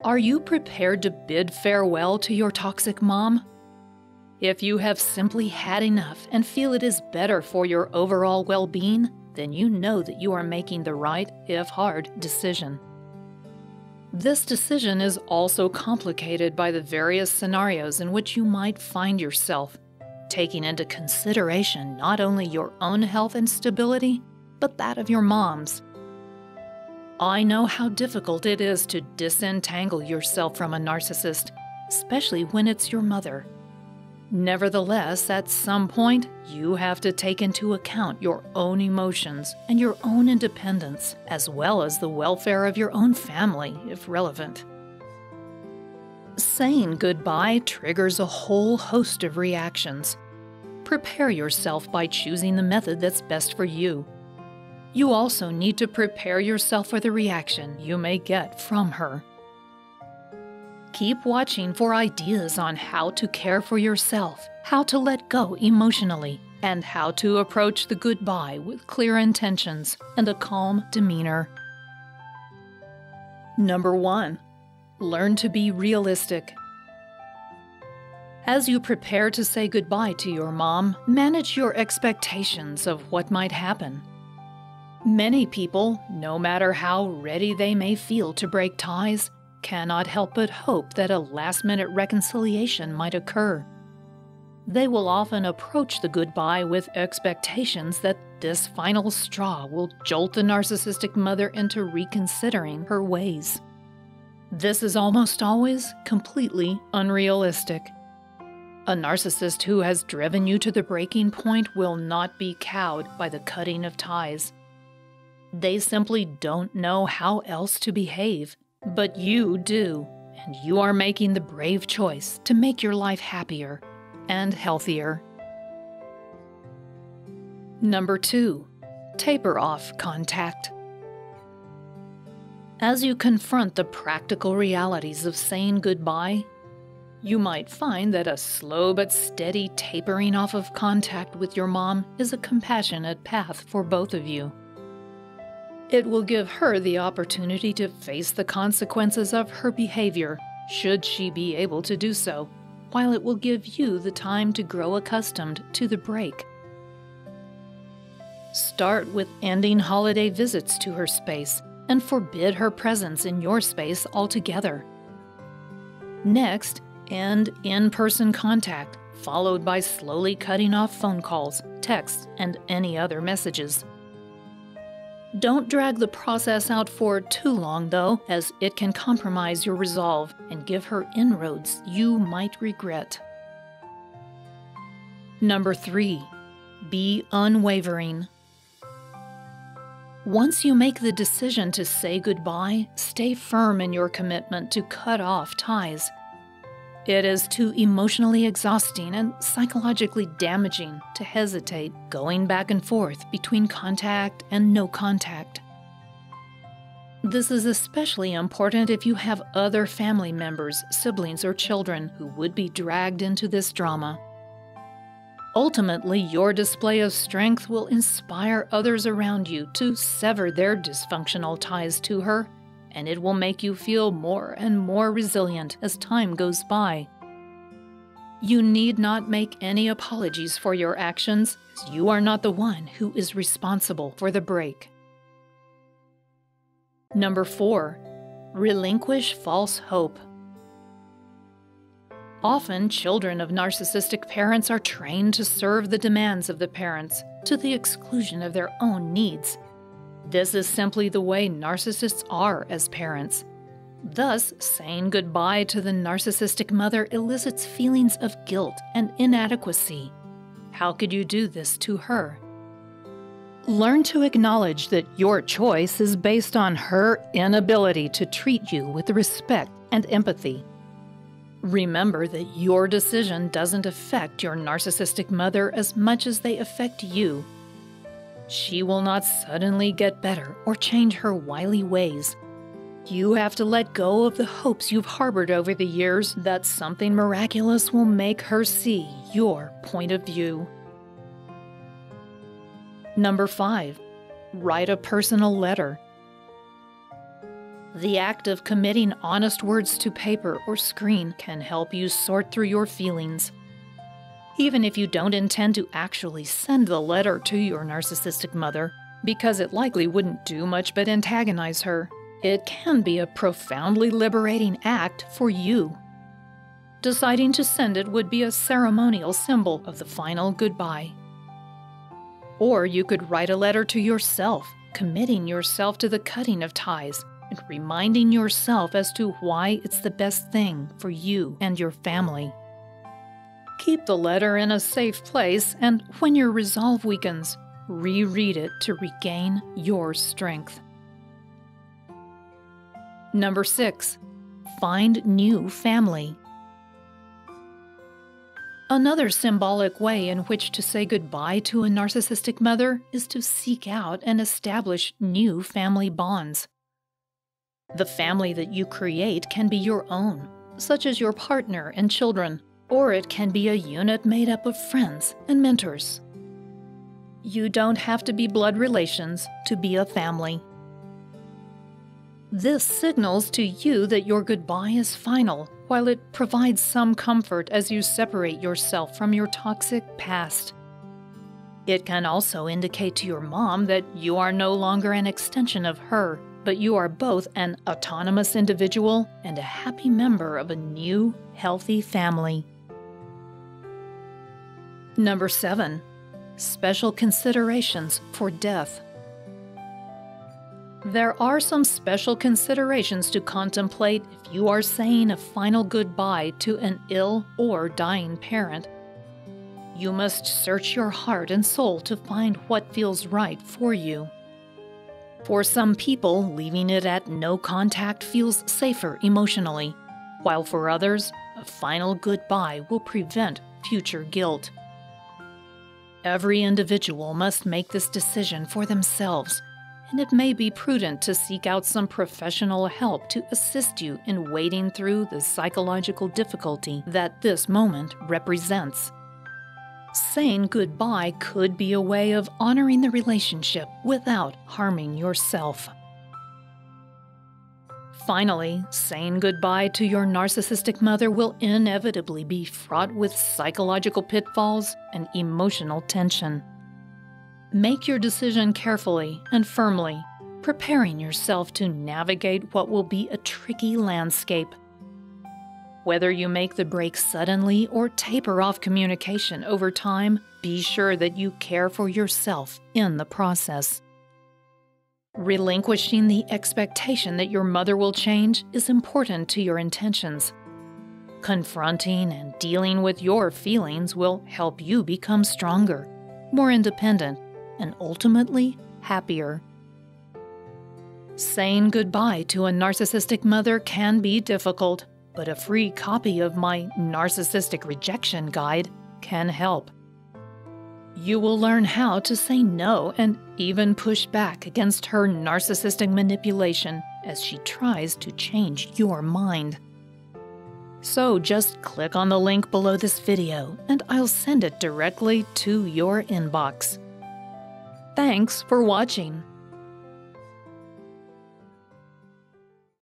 Are you prepared to bid farewell to your toxic mom? If you have simply had enough and feel it is better for your overall well-being, then you know that you are making the right, if hard, decision. This decision is also complicated by the various scenarios in which you might find yourself, taking into consideration not only your own health and stability, but that of your mom's. I know how difficult it is to disentangle yourself from a narcissist, especially when it's your mother. Nevertheless, at some point, you have to take into account your own emotions and your own independence, as well as the welfare of your own family, if relevant. Saying goodbye triggers a whole host of reactions. Prepare yourself by choosing the method that's best for you. You also need to prepare yourself for the reaction you may get from her. Keep watching for ideas on how to care for yourself, how to let go emotionally, and how to approach the goodbye with clear intentions and a calm demeanor. Number 1. Learn to be realistic. As you prepare to say goodbye to your mom, manage your expectations of what might happen. Many people, no matter how ready they may feel to break ties, cannot help but hope that a last-minute reconciliation might occur. They will often approach the goodbye with expectations that this final straw will jolt the narcissistic mother into reconsidering her ways. This is almost always completely unrealistic. A narcissist who has driven you to the breaking point will not be cowed by the cutting of ties. They simply don't know how else to behave. But you do, and you are making the brave choice to make your life happier and healthier. Number 2. Taper off contact. As you confront the practical realities of saying goodbye, you might find that a slow but steady tapering off of contact with your mom is a compassionate path for both of you. It will give her the opportunity to face the consequences of her behavior, should she be able to do so, while it will give you the time to grow accustomed to the break. Start with ending holiday visits to her space and forbid her presence in your space altogether. Next, end in-person contact, followed by slowly cutting off phone calls, texts, and any other messages. Don't drag the process out for too long, though, as it can compromise your resolve and give her inroads you might regret. Number 3. Be unwavering. Once you make the decision to say goodbye, stay firm in your commitment to cut off ties. It is too emotionally exhausting and psychologically damaging to hesitate going back and forth between contact and no contact. This is especially important if you have other family members, siblings, or children who would be dragged into this drama. Ultimately, your display of strength will inspire others around you to sever their dysfunctional ties to her, and it will make you feel more and more resilient as time goes by. You need not make any apologies for your actions, as you are not the one who is responsible for the break. Number 4. Relinquish false hope. Often, children of narcissistic parents are trained to serve the demands of the parents to the exclusion of their own needs. This is simply the way narcissists are as parents. Thus, saying goodbye to the narcissistic mother elicits feelings of guilt and inadequacy. How could you do this to her? Learn to acknowledge that your choice is based on her inability to treat you with respect and empathy. Remember that your decision doesn't affect your narcissistic mother as much as they affect you. She will not suddenly get better or change her wily ways. You have to let go of the hopes you've harbored over the years that something miraculous will make her see your point of view. Number 5. Write a personal letter. The act of committing honest words to paper or screen can help you sort through your feelings. Even if you don't intend to actually send the letter to your narcissistic mother, because it likely wouldn't do much but antagonize her, it can be a profoundly liberating act for you. Deciding to send it would be a ceremonial symbol of the final goodbye. Or you could write a letter to yourself, committing yourself to the cutting of ties and reminding yourself as to why it's the best thing for you and your family. Keep the letter in a safe place, and when your resolve weakens, reread it to regain your strength. Number 6. Find new family. Another symbolic way in which to say goodbye to a narcissistic mother is to seek out and establish new family bonds. The family that you create can be your own, such as your partner and children, or it can be a unit made up of friends and mentors. You don't have to be blood relations to be a family. This signals to you that your goodbye is final, while it provides some comfort as you separate yourself from your toxic past. It can also indicate to your mom that you are no longer an extension of her, but you are both an autonomous individual and a happy member of a new, healthy family. Number 7. Special considerations for death. There are some special considerations to contemplate if you are saying a final goodbye to an ill or dying parent. You must search your heart and soul to find what feels right for you. For some people, leaving it at no contact feels safer emotionally, while for others, a final goodbye will prevent future guilt. Every individual must make this decision for themselves, and it may be prudent to seek out some professional help to assist you in wading through the psychological difficulty that this moment represents. Saying goodbye could be a way of honoring the relationship without harming yourself. Finally, saying goodbye to your narcissistic mother will inevitably be fraught with psychological pitfalls and emotional tension. Make your decision carefully and firmly, preparing yourself to navigate what will be a tricky landscape. Whether you make the break suddenly or taper off communication over time, be sure that you care for yourself in the process. Relinquishing the expectation that your mother will change is important to your intentions. Confronting and dealing with your feelings will help you become stronger, more independent, and ultimately happier. Saying goodbye to a narcissistic mother can be difficult, but a free copy of my Narcissistic Rejection Guide can help. You will learn how to say no and even push back against her narcissistic manipulation as she tries to change your mind. So just click on the link below this video and I'll send it directly to your inbox. Thanks for watching.